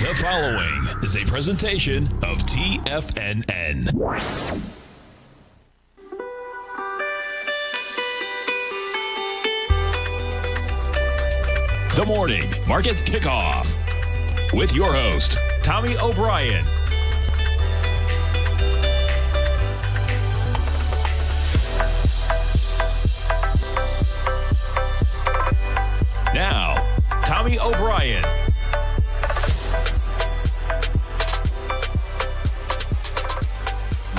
The following is a presentation of TFNN. The Morning Market Kickoff with your host, Tommy O'Brien. Now, Tommy O'Brien.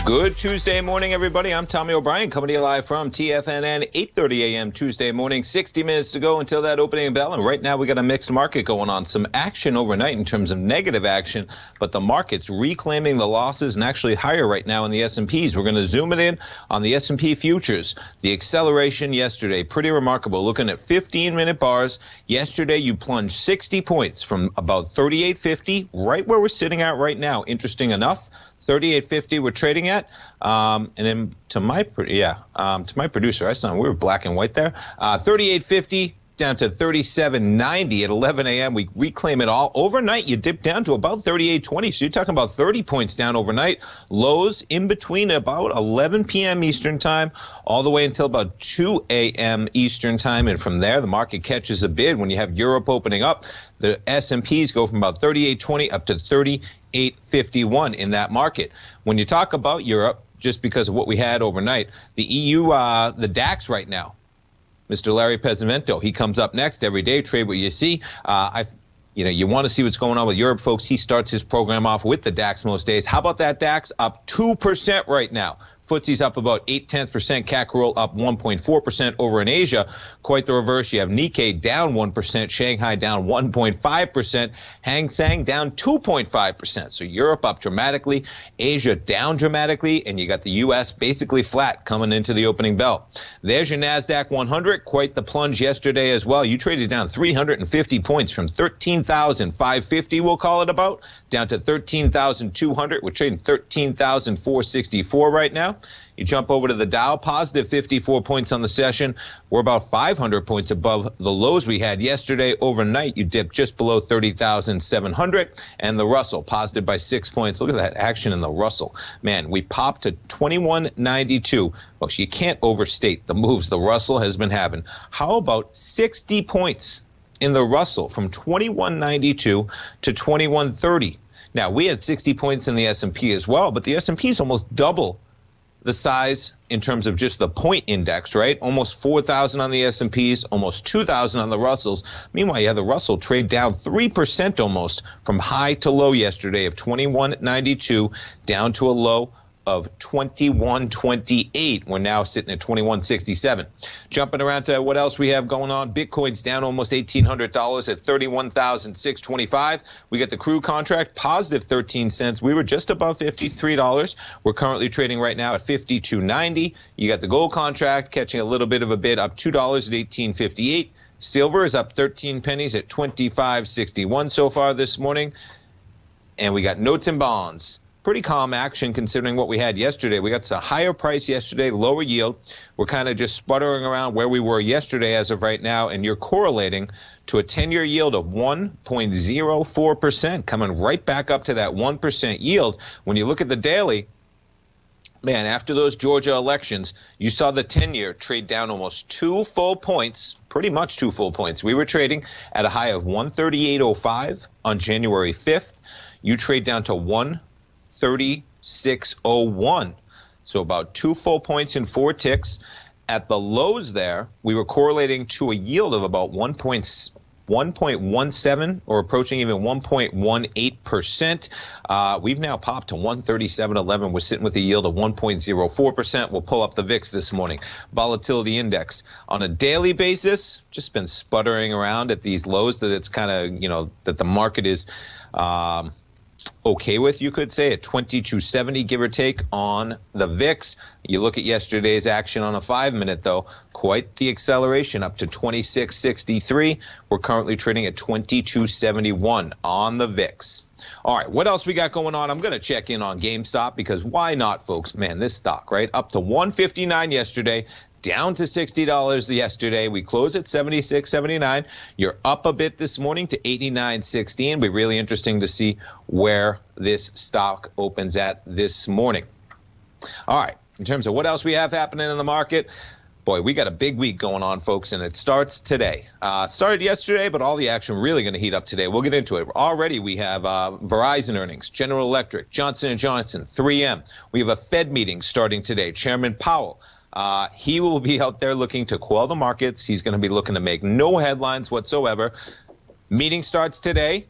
Good Tuesday morning, everybody. I'm Tommy O'Brien, coming to you live from TFNN, 8:30 a.m. Tuesday morning. 60 minutes to go until that opening bell. And right now we got a mixed market going on. Some action overnight in terms of negative action, but the market's reclaiming the losses and actually higher right now in the S&Ps. We're going to zoom it in on the S&P futures. The acceleration yesterday, pretty remarkable. Looking at 15-minute bars, yesterday you plunged 60 points from about 38.50, right where we're sitting at right now. Interesting enough. 38.50 we're trading at, and then to my producer, I saw we were black and white there. 38.50 down to 37.90 at 11 a.m. We reclaim it all. Overnight, you dip down to about 38.20, so you're talking about 30 points down overnight. Lows in between about 11 p.m. Eastern time, all the way until about 2 a.m. Eastern time, and from there, the market catches a bid. When you have Europe opening up, the S&Ps go from about 38.20 up to 38.51 in that market. When you talk about Europe, just because of what we had overnight, the EU, the DAX right now, Mr. Larry Pesavento, he comes up next every day. Trade what you see. You want to see what's going on with Europe, folks. He starts his program off with the DAX most days. How about that DAX? Up 2% right now. FTSE's up about 0.8%. CAC roll up 1.4% over in Asia. Quite the reverse. You have Nikkei down 1%. Shanghai down 1.5%. Hang Seng down 2.5%. So Europe up dramatically. Asia down dramatically. And you got the U.S. basically flat coming into the opening bell. There's your NASDAQ 100. Quite the plunge yesterday as well. You traded down 350 points from 13,550, we'll call it about, down to 13,200. We're trading 13,464 right now. You jump over to the Dow, positive 54 points on the session. We're about 500 points above the lows we had yesterday. Overnight, you dipped just below 30,700. And the Russell, positive by 6 points. Look at that action in the Russell. Man, we popped to 2192. Well, you can't overstate the moves the Russell has been having. How about 60 points in the Russell from 2192 to 2130? Now, we had 60 points in the S&P as well, but the S&P is almost double the size in terms of just the point index, right? Almost 4,000 on the S&Ps, almost 2,000 on the Russells. Meanwhile, you have the Russell trade down 3% almost from high to low yesterday of 2192 down to a low of 2128. We're now sitting at 2167. Jumping around to what else we have going on. Bitcoin's down almost $1,800 at 31,625. We got the crude contract positive 13 cents. We were just above $53. We're currently trading right now at 52.90. You got the gold contract catching a little bit of a bid up $2 at 18.58. Silver is up 13 pennies at 25.61 so far this morning. And we got notes and bonds. Pretty calm action considering what we had yesterday. We got some higher price yesterday, lower yield. We're kind of just sputtering around where we were yesterday as of right now, and you're correlating to a 10-year yield of 1.04%, coming right back up to that 1% yield. When you look at the daily, man, after those Georgia elections, you saw the 10-year trade down almost 2 full points, pretty much 2 full points. We were trading at a high of 138.05 on January 5th. You trade down to 136.01. So about 2 full points in 4 ticks. At the lows there, we were correlating to a yield of about 1.17 or approaching even 1.18%. We've now popped to 137.11. We're sitting with a yield of 1.04%. We'll pull up the VIX this morning. Volatility index on a daily basis, just been sputtering around at these lows that it's kind of, that the market is okay with, you could say, at 2270, give or take, on the VIX. You look at yesterday's action on a 5-minute, though, quite the acceleration up to 2663. We're currently trading at 2271 on the VIX. All right, what else we got going on? I'm going to check in on Gamestop because why not, folks? Man, this stock, right, up to 159 yesterday, down to $60 yesterday. We closed at $76.79. You're up a bit this morning to $89.16. It'll be really interesting to see where this stock opens at this morning. All right, in terms of what else we have happening in the market, boy, we got a big week going on, folks, and it starts today. Started yesterday, but all the action really going to heat up today. We'll get into it. Already we have Verizon earnings, General Electric, Johnson & Johnson, 3M. We have a Fed meeting starting today. Chairman Powell, he will be out there looking to quell the markets. He's going to be looking to make no headlines whatsoever. Meeting starts today.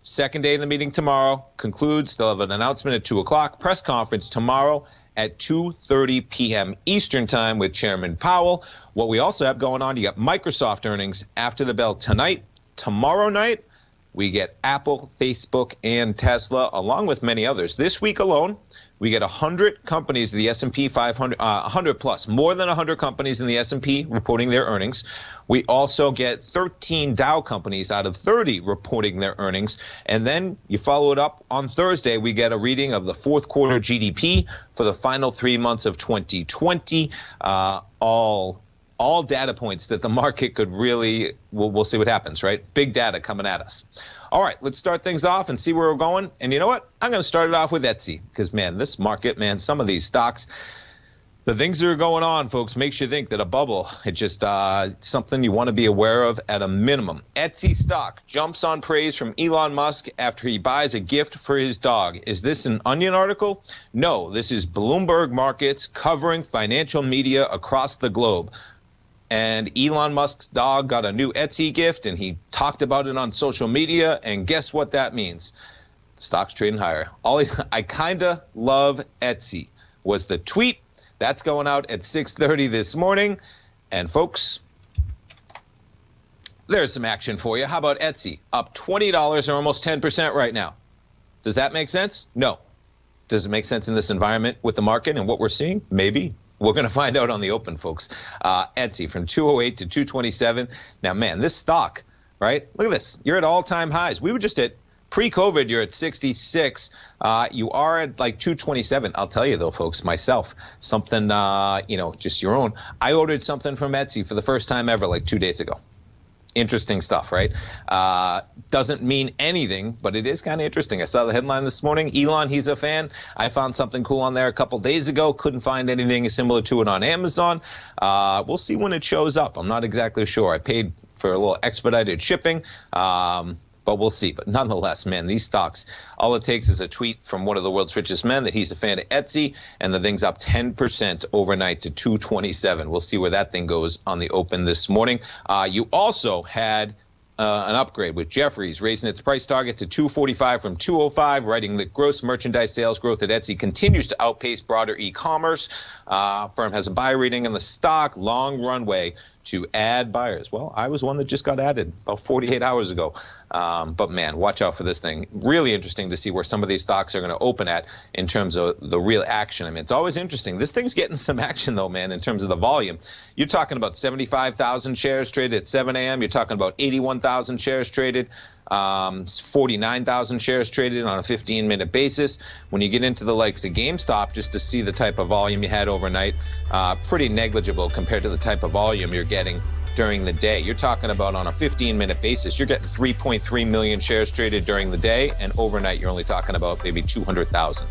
Second day of the meeting tomorrow. Concludes. They'll have an announcement at 2 o'clock. Press conference tomorrow at 2:30 p.m. Eastern Time with Chairman Powell. What we also have going on, you got Microsoft earnings after the bell tonight. Tomorrow night, we get Apple, Facebook, and Tesla, along with many others. This week alone, we get 100 companies in the S&P 500, 100 plus, more than 100 companies in the S&P reporting their earnings. We also get 13 Dow companies out of 30 reporting their earnings. And then you follow it up on Thursday, we get a reading of the fourth quarter GDP for the final 3 months of 2020. All data points that the market could really, we'll see what happens, right? Big data coming at us. All right, let's start things off and see where we're going. And you know what? I'm going to start it off with Etsy because, man, this market, man, some of these stocks, the things that are going on, folks, makes you think that a bubble, it's just something you want to be aware of at a minimum. Etsy stock jumps on praise from Elon Musk after he buys a gift for his dog. Is this an Onion article? No, this is Bloomberg Markets covering financial media across the globe. And Elon Musk's dog got a new Etsy gift, and he talked about it on social media. And guess what that means? The stock's trading higher. I kind of love Etsy was the tweet. That's going out at 6:30 this morning. And folks, there's some action for you. How about Etsy? Up $20 or almost 10% right now. Does that make sense? No. Does it make sense in this environment with the market and what we're seeing? Maybe. We're going to find out on the open, folks. Etsy from 208 to 227. Now, man, this stock, right? Look at this. You're at all-time highs. We were just at pre-COVID. You're at 66. You are at like 227. I'll tell you, though, folks, myself, something, just your own. I ordered something from Etsy for the first time ever like 2 days ago. Interesting stuff, right? Doesn't mean anything, but it is kind of interesting. I saw the headline this morning. Elon, he's a fan. I found something cool on there a couple days ago. Couldn't find anything similar to it on Amazon. We'll see when it shows up. I'm not exactly sure. I paid for a little expedited shipping. But we'll see. But nonetheless, man, these stocks, all it takes is a tweet from one of the world's richest men that he's a fan of Etsy, and the thing's up 10% overnight to 227. We'll see where that thing goes on the open this morning. You also had an upgrade with Jefferies raising its price target to 245 from 205, writing that gross merchandise sales growth at Etsy continues to outpace broader e-commerce. Firm has a buy rating in the stock, long runway to add buyers. Well, I was one that just got added about 48 hours ago. But man, watch out for this thing. Really interesting to see where some of these stocks are going to open at in terms of the real action. I mean, it's always interesting. This thing's getting some action though, man, in terms of the volume. You're talking about 75,000 shares traded at 7 a.m. You're talking about 81,000 shares traded. 49,000 shares traded on a 15-minute basis. When you get into the likes of Gamestop, just to see the type of volume you had overnight, pretty negligible compared to the type of volume you're getting during the day. You're talking about on a 15-minute basis, you're getting 3.3 million shares traded during the day, and overnight you're only talking about maybe 200,000.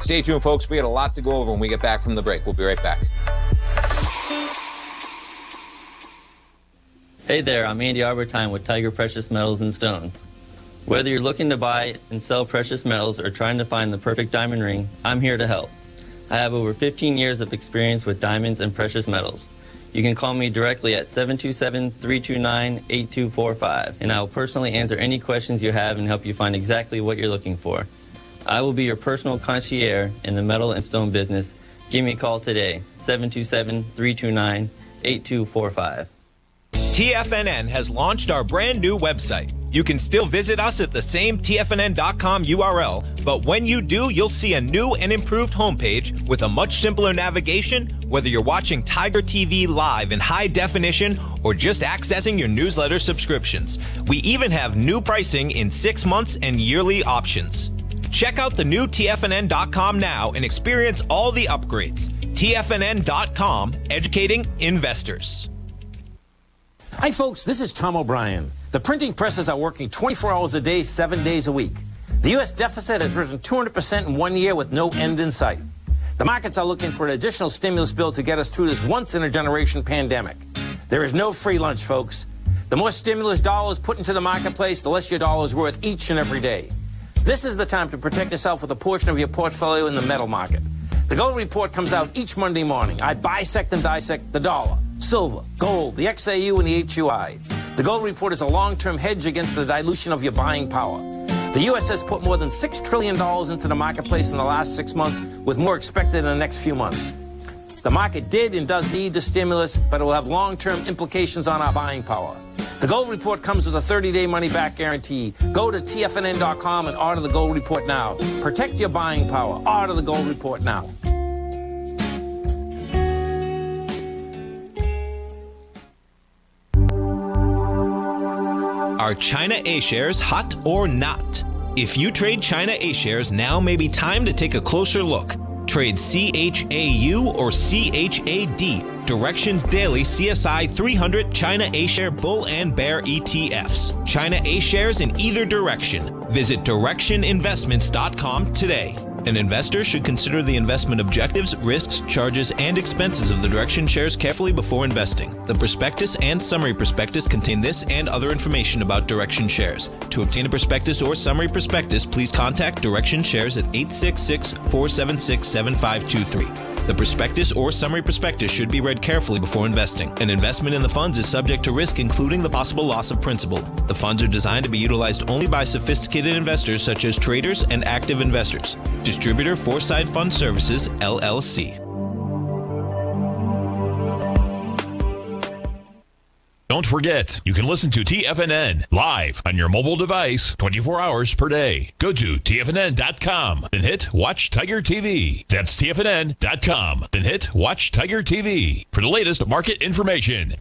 Stay tuned, folks. We got a lot to go over when we get back from the break. We'll be right back. Hey there, I'm Andy Arbertine with Tiger Precious Metals and Stones. Whether you're looking to buy and sell precious metals or trying to find the perfect diamond ring, I'm here to help. I have over 15 years of experience with diamonds and precious metals. You can call me directly at 727-329-8245, and I will personally answer any questions you have and help you find exactly what you're looking for. I will be your personal concierge in the metal and stone business. Give me a call today, 727-329-8245. TFNN has launched our brand new website. You can still visit us at the same tfnn.com URL, but when you do, you'll see a new and improved homepage with a much simpler navigation, whether you're watching Tiger TV live in high definition or just accessing your newsletter subscriptions. We even have new pricing in 6 months and yearly options. Check out the new tfnn.com now and experience all the upgrades. TFNN.com, educating investors. Hi, folks. This is Tom O'Brien. The printing presses are working 24 hours a day, 7 days a week. The U.S. deficit has risen 200% in 1 year with no end in sight. The markets are looking for an additional stimulus bill to get us through this once-in-a-generation pandemic. There is no free lunch, folks. The more stimulus dollars put into the marketplace, the less your dollar is worth each and every day. This is the time to protect yourself with a portion of your portfolio in the metal market. The Gold Report comes out each Monday morning. I bisect and dissect the dollar, silver, gold, the XAU, and the HUI. The Gold Report is a long-term hedge against the dilution of your buying power. The U.S. has put more than $6 trillion into the marketplace in the last 6 months, with more expected in the next few months. The market did and does need the stimulus, but it will have long-term implications on our buying power. The Gold Report comes with a 30-day money-back guarantee. Go to TFNN.com and order the Gold Report now. Protect your buying power. Order the Gold Report now. Are China A-shares hot or not? If you trade China A-shares, now may be time to take a closer look. Trade CHAU or CHAD, Directions Daily CSI 300 China A-share Bull and Bear ETFs. China A-shares in either direction. Visit directioninvestments.com today. An investor should consider the investment objectives, risks, charges, and expenses of the Direction shares carefully before investing. The prospectus and summary prospectus contain this and other information about Direction shares. To obtain a prospectus or summary prospectus, please contact Direction shares at 866-476-7523. The prospectus or summary prospectus should be read carefully before investing. An investment in the funds is subject to risk, including the possible loss of principal. The funds are designed to be utilized only by sophisticated investors such as traders and active investors. Distributor Foreside Fund Services, LLC. Don't forget, you can listen to TFNN live on your mobile device 24 hours per day. Go to TFNN.com, then hit Watch Tiger TV. That's TFNN.com, then hit Watch Tiger TV for the latest market information.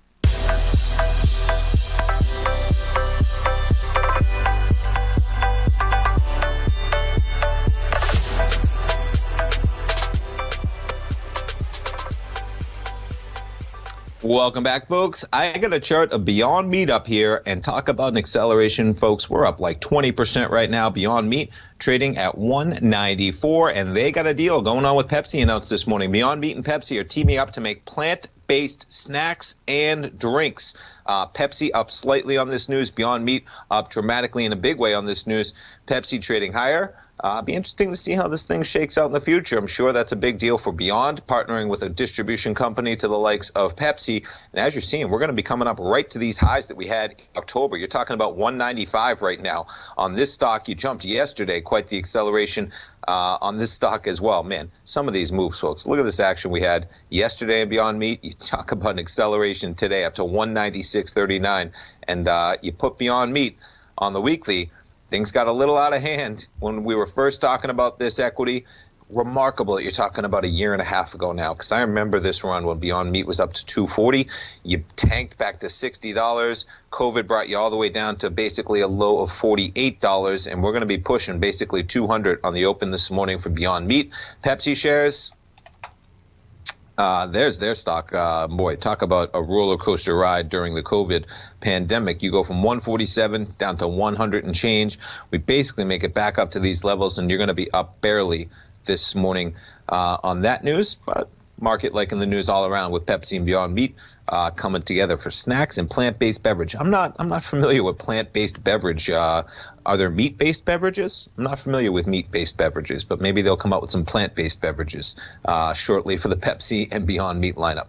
Welcome back, folks. I got a chart of Beyond Meat up here and talk about an acceleration, folks. We're up like 20% right now. Beyond Meat trading at $194, and they got a deal going on with Pepsi announced this morning. Beyond Meat and Pepsi are teaming up to make plant-based snacks and drinks. Pepsi up slightly on this news. Beyond Meat up dramatically in a big way on this news. Pepsi trading higher. Be interesting to see how this thing shakes out in the future. I'm sure that's a big deal for Beyond, partnering with a distribution company to the likes of Pepsi. And as you're seeing, we're going to be coming up right to these highs that we had in October. You're talking about 195 right now. On this stock, you jumped yesterday. Quite the acceleration on this stock as well. Man, some of these moves, folks. Look at this action we had yesterday in Beyond Meat. You talk about an acceleration today up to 196.39. And you put Beyond Meat on the weekly. Things got a little out of hand when we were first talking about this equity. Remarkable that you're talking about a year and a half ago now, because I remember this run when Beyond Meat was up to $240. You tanked back to $60. COVID brought you all the way down to basically a low of $48, and we're going to be pushing basically $200 on the open this morning for Beyond Meat. Pepsi shares. There's their stock. Boy, talk about a roller coaster ride during the COVID pandemic. You go from 147 down to 100 and change. We basically make it back up to these levels, and you're going to be up barely this morning on that news. But market liking the news all around with Pepsi and Beyond Meat coming together for snacks and plant-based beverage. I'm not familiar with plant-based beverage. Are there meat-based beverages? I'm not familiar with meat-based beverages, but maybe they'll come out with some plant-based beverages shortly for the Pepsi and Beyond Meat lineup.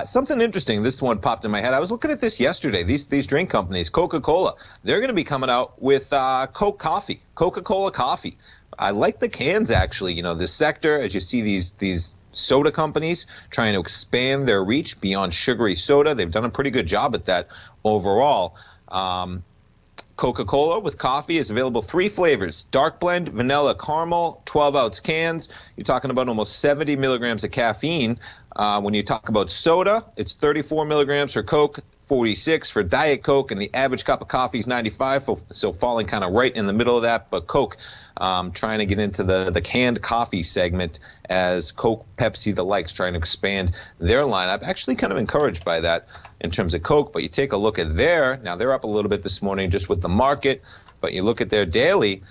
Something interesting, this one popped in my head. I was looking at this yesterday. These drink companies, Coca-Cola, they're going to be coming out with Coke coffee, Coca-Cola coffee. I like the cans, actually. You know, this sector, as you see these soda companies trying to expand their reach beyond sugary soda. They've done a pretty good job at that overall. Coca-Cola with coffee is available 3 flavors: dark blend, vanilla, caramel, 12-ounce cans. You're talking about almost 70 milligrams of caffeine. When you talk about soda, it's 34 milligrams for Coke, 46 for Diet Coke, and the average cup of coffee is 95, so falling kind of right in the middle of that. But Coke trying to get into the canned coffee segment as Coke, Pepsi, the likes trying to expand their lineup. Actually kind of encouraged by that in terms of Coke, but you take a look at now they're up a little bit this morning just with the market, but you look at their daily,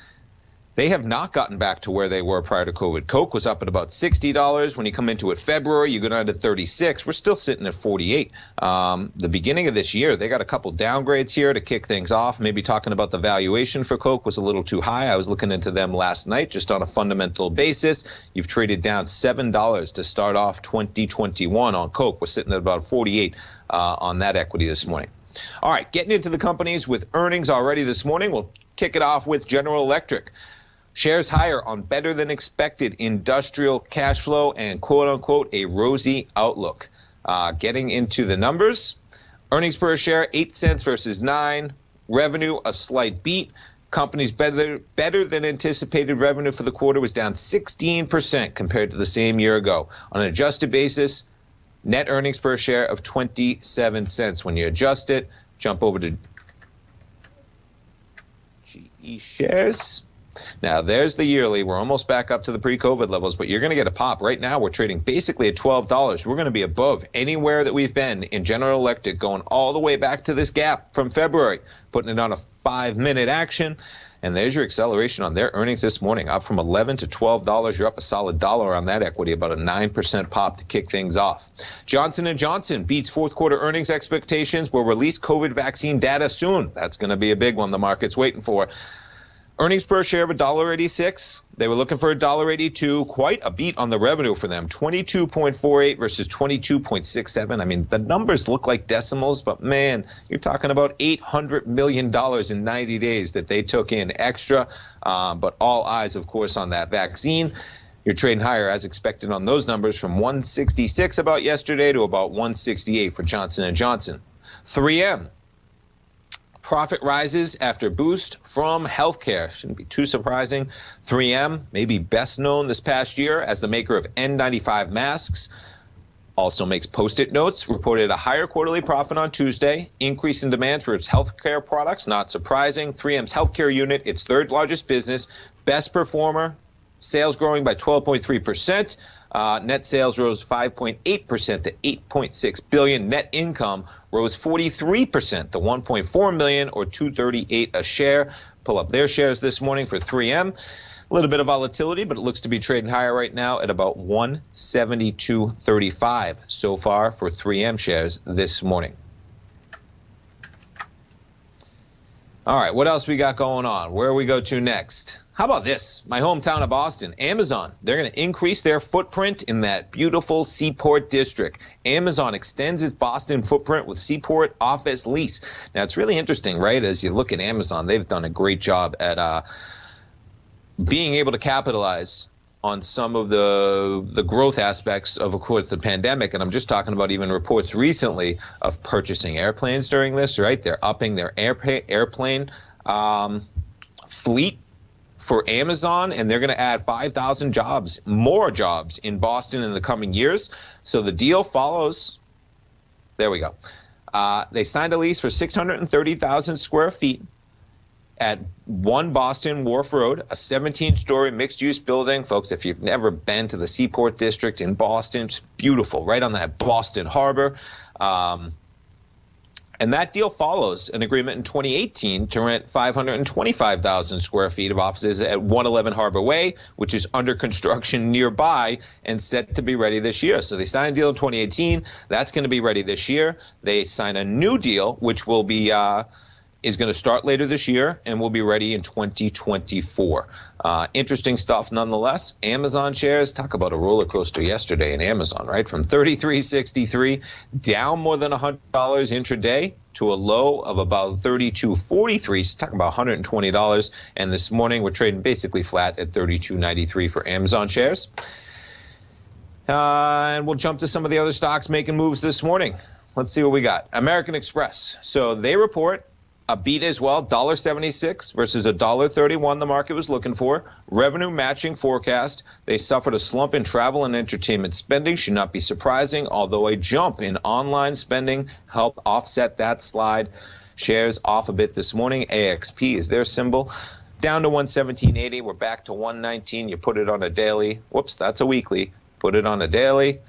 they have not gotten back to where they were prior to COVID. Coke was up at about $60. When you come into it February, you go down to 36. We're still sitting at 48. The beginning of this year, they got a couple downgrades here to kick things off. Maybe talking about the valuation for Coke was a little too high. I was looking into them last night just on a fundamental basis. You've traded down $7 to start off 2021 on Coke. We're sitting at about 48 on that equity this morning. All right, getting into the companies with earnings already this morning. We'll kick it off with General Electric. Shares higher on better than expected industrial cash flow and quote unquote a rosy outlook. Getting into the numbers, earnings per share 8 cents versus 9. Revenue a slight beat. Company's better than anticipated revenue for the quarter was down 16% compared to the same year ago. On an adjusted basis, net earnings per share of 27 cents. When you adjust it, jump over to GE shares. Now, there's the yearly. We're almost back up to the pre-COVID levels, but you're going to get a pop. Right now, we're trading basically at $12. We're going to be above anywhere that we've been in General Electric, going all the way back to this gap from February, putting it on a 5-minute action. And there's your acceleration on their earnings this morning, up from $11 to $12. You're up a solid dollar on that equity, about a 9% pop to kick things off. Johnson & Johnson beats fourth quarter earnings expectations. Will release COVID vaccine data soon. That's going to be a big one the market's waiting for. Earnings per share of $1.86. They were looking for $1.82. Quite a beat on the revenue for them. 22.48 versus 22.67. I mean, the numbers look like decimals, but man, you're talking about $800 million in 90 days that they took in extra. But all eyes, of course, on that vaccine. You're trading higher as expected on those numbers, from 166 about yesterday to about 168 for Johnson & Johnson. 3M. Profit rises after boost from healthcare. Shouldn't be too surprising. 3M, maybe best known this past year as the maker of N95 masks. Also makes Post-it notes. Reported a higher quarterly profit on Tuesday. Increase in demand for its healthcare products. Not surprising. 3M's healthcare unit, its third largest business. Best performer. Sales growing by 12.3%. Net sales rose 5.8% to $8.6 billion. Net income rose 43% to $1.4 million, or $2.38 a share. Pull up their shares this morning for 3M. A little bit of volatility, but it looks to be trading higher right now at about 172.35 so far for 3M shares this morning. All right, what else we got going on? Where we go to next? How about this? My hometown of Boston, Amazon. They're going to increase their footprint in that beautiful Seaport district. Amazon extends its Boston footprint with Seaport office lease. Now, it's really interesting, right? As you look at Amazon, they've done a great job at being able to capitalize on some of the growth aspects of course, the pandemic. And I'm just talking about even reports recently of purchasing airplanes during this, right? They're upping their airplane fleet for Amazon, and they're going to add 5,000 jobs, more jobs in Boston in the coming years. So the deal follows. There we go. They signed a lease for 630,000 square feet at 1 Boston Wharf Road, a 17-story mixed-use building. Folks, if you've never been to the Seaport District in Boston, it's beautiful, right on that Boston Harbor. And that deal follows an agreement in 2018 to rent 525,000 square feet of offices at 111 Harbor Way, which is under construction nearby and set to be ready this year. So they signed a deal in 2018. That's going to be ready this year. They sign a new deal, which will be is going to start later this year and will be ready in 2024. Interesting stuff nonetheless. Amazon shares, talk about a roller coaster yesterday in Amazon, right? From $33.63 down more than $100 intraday to a low of about $32.43. So talking about $120. And this morning we're trading basically flat at $32.93 for Amazon shares. And we'll jump to some of the other stocks making moves this morning. Let's see what we got. American Express. So they report a beat as well, $1.76 versus $1.31 the market was looking for. Revenue matching forecast. They suffered a slump in travel and entertainment spending. Should not be surprising, although a jump in online spending helped offset that slide. Shares off a bit this morning. AXP is their symbol. Down to 117.80. We're back to 119. You put it on a daily. Whoops, that's a weekly. Put it on a daily.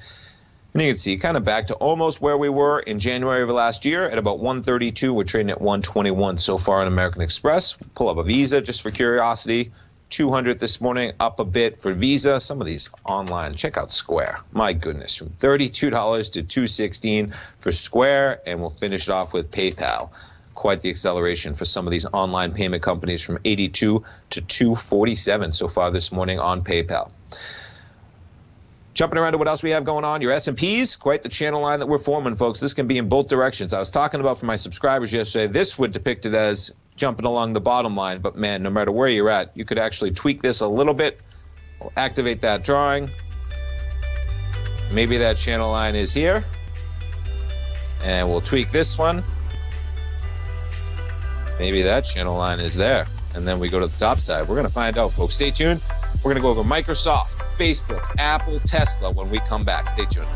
And you can see kind of back to almost where we were in January of last year at about 132. We're trading at 121 so far in American Express. Pull up a Visa just for curiosity. 200 this morning, up a bit for Visa. Some of these online. Check out Square. My goodness, from $32 to $216 for Square. And we'll finish it off with PayPal. Quite the acceleration for some of these online payment companies from 82 to 247 so far this morning on PayPal. Jumping around to what else we have going on, your S&Ps, quite the channel line that we're forming, folks. This can be in both directions. I was talking about for my subscribers yesterday, this would depict it as jumping along the bottom line, but man, no matter where you're at, you could actually tweak this a little bit. We'll activate that drawing. Maybe that channel line is here. And we'll tweak this one. Maybe that channel line is there. And then we go to the top side. We're going to find out, folks. Stay tuned. We're going to go over Microsoft, Facebook, Apple, Tesla when we come back. Stay tuned.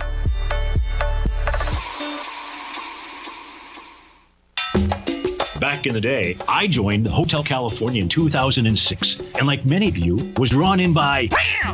Back in the day, I joined Hotel California in 2006, and like many of you, was drawn in by,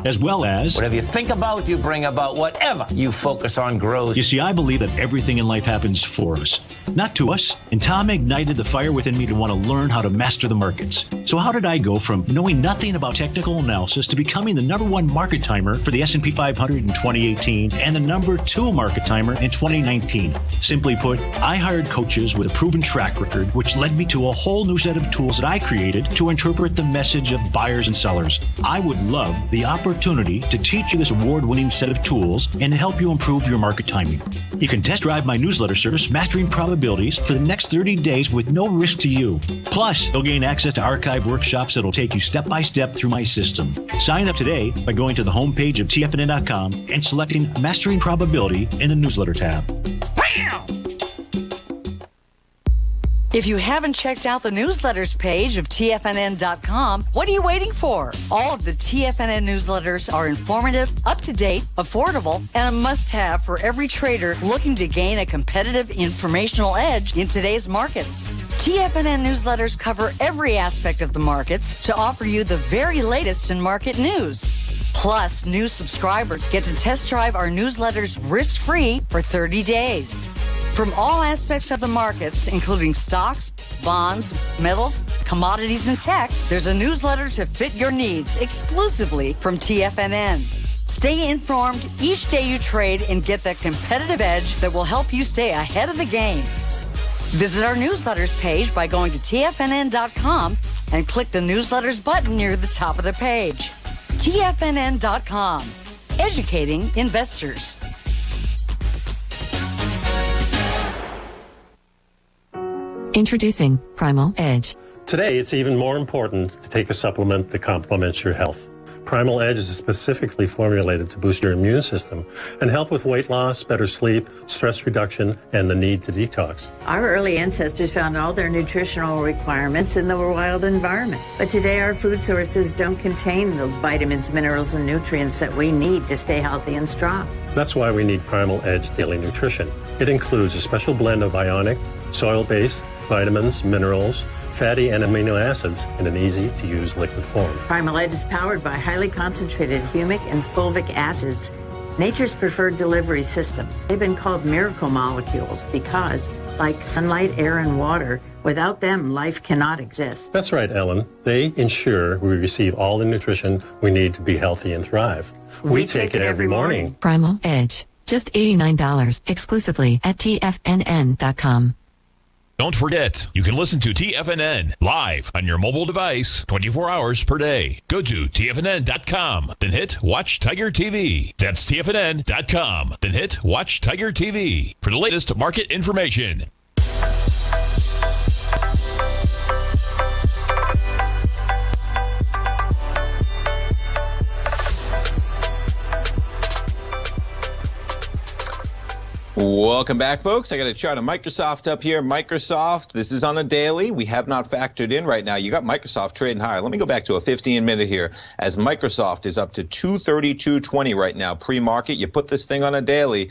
as well as... Whatever you think about, you bring about. Whatever you focus on grows. You see, I believe that everything in life happens for us, not to us. And Tom ignited the fire within me to want to learn how to master the markets. So how did I go from knowing nothing about technical analysis to becoming the #1 market timer for the S&P 500 in 2018 and the #2 market timer in 2019? Simply put, I hired coaches with a proven track record, which led me to a whole new set of tools that I created to interpret the message of buyers and sellers. I would love the opportunity to teach you this award-winning set of tools and to help you improve your market timing. You can test drive my newsletter service, Mastering Probabilities, for the next 30 days with no risk to you. Plus, you'll gain access to archived workshops that'll take you step-by-step through my system. Sign up today by going to the homepage of Tfnn.com and selecting Mastering Probability in the newsletter tab. If you haven't checked out the newsletters page of TFNN.com, what are you waiting for? All of the TFNN newsletters are informative, up-to-date, affordable, and a must-have for every trader looking to gain a competitive informational edge in today's markets. TFNN newsletters cover every aspect of the markets to offer you the very latest in market news. Plus, new subscribers get to test drive our newsletters risk-free for 30 days. From all aspects of the markets, including stocks, bonds, metals, commodities, and tech, there's a newsletter to fit your needs exclusively from TFNN. Stay informed each day you trade and get that competitive edge that will help you stay ahead of the game. Visit our newsletters page by going to TFNN.com and click the newsletters button near the top of the page. TFNN.com, educating investors. Introducing Primal Edge. Today, it's even more important to take a supplement that complements your health. Primal Edge is specifically formulated to boost your immune system and help with weight loss, better sleep, stress reduction, and the need to detox. Our early ancestors found all their nutritional requirements in the wild environment. But today, our food sources don't contain the vitamins, minerals, and nutrients that we need to stay healthy and strong. That's why we need Primal Edge Daily Nutrition. It includes a special blend of ionic, soil-based vitamins, minerals, fatty and amino acids in an easy-to-use liquid form. Primal Edge is powered by highly concentrated humic and fulvic acids, nature's preferred delivery system. They've been called miracle molecules because, like sunlight, air, and water, without them, life cannot exist. That's right, Ellen. They ensure we receive all the nutrition we need to be healthy and thrive. We take it every morning. Primal Edge. Just $89 exclusively at TFNN.com. Don't forget, you can listen to TFNN live on your mobile device 24 hours per day. Go to TFNN.com, then hit Watch Tiger TV. That's TFNN.com, then hit Watch Tiger TV for the latest market information. Welcome back, folks. I got a chart of Microsoft up here. Microsoft, this is on a daily. We have not factored in right now. You got Microsoft trading higher. Let me go back to a 15-minute here as Microsoft is up to 232.20 right now, pre-market. You put this thing on a daily.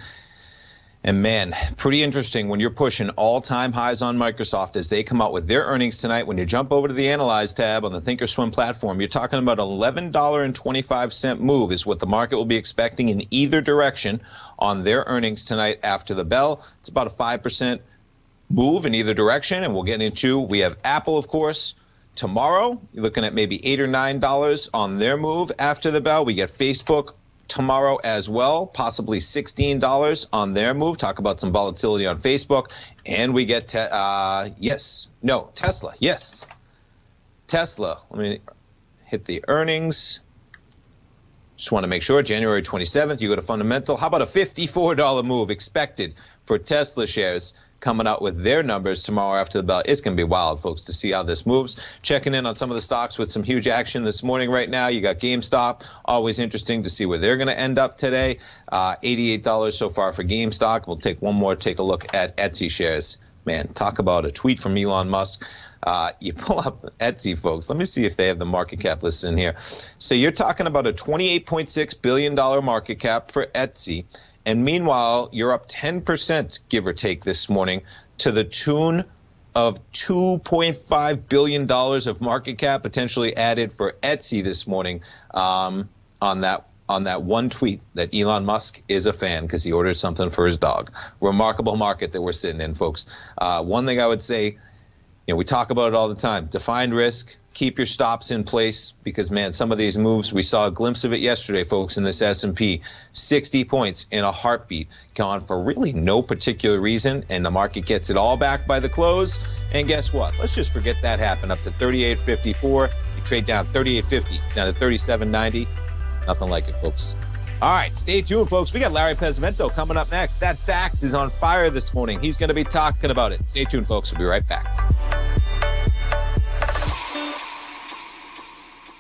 And man, pretty interesting when you're pushing all-time highs on Microsoft as they come out with their earnings tonight. When you jump over to the Analyze tab on the Thinkorswim platform, you're talking about $11.25 move is what the market will be expecting in either direction on their earnings tonight after the bell. It's about a 5% move in either direction, and we'll get into, we have Apple, of course, tomorrow. You're looking at maybe $8 or $9 on their move after the bell. We get Facebook tomorrow as well, possibly $16 on their move. Talk about some volatility on Facebook. And we get Tesla. Yes. Tesla. Let me hit the earnings. Just want to make sure, January 27th, you go to fundamental. How about a $54 move expected for Tesla shares coming out with their numbers tomorrow after the bell? It's going to be wild, folks, to see how this moves. Checking in on some of the stocks with some huge action this morning right now. You got Gamestop. Always interesting to see where they're going to end up today. $88 so far for Gamestop. We'll take one more, take a look at Etsy shares. Man, talk about a tweet from Elon Musk. You pull up Etsy, folks. Let me see if they have the market cap list in here. So you're talking about a $28.6 billion market cap for Etsy. And meanwhile, you're up 10%, give or take, this morning to the tune of $2.5 billion of market cap potentially added for Etsy this morning on that one tweet that Elon Musk is a fan because he ordered something for his dog. Remarkable market that we're sitting in, folks. One thing I would say, we talk about it all the time. Define risk. Keep your stops in place because, man, some of these moves, we saw a glimpse of it yesterday, folks, in this S&P. 60 points in a heartbeat, gone for really no particular reason, and the market gets it all back by the close. And guess what? Let's just forget that happened. Up to 38.54. You trade down 38.50, down to 37.90. Nothing like it, folks. All right, stay tuned, folks. We got Larry Pesavento coming up next. That fax is on fire this morning. He's going to be talking about it. Stay tuned, folks. We'll be right back.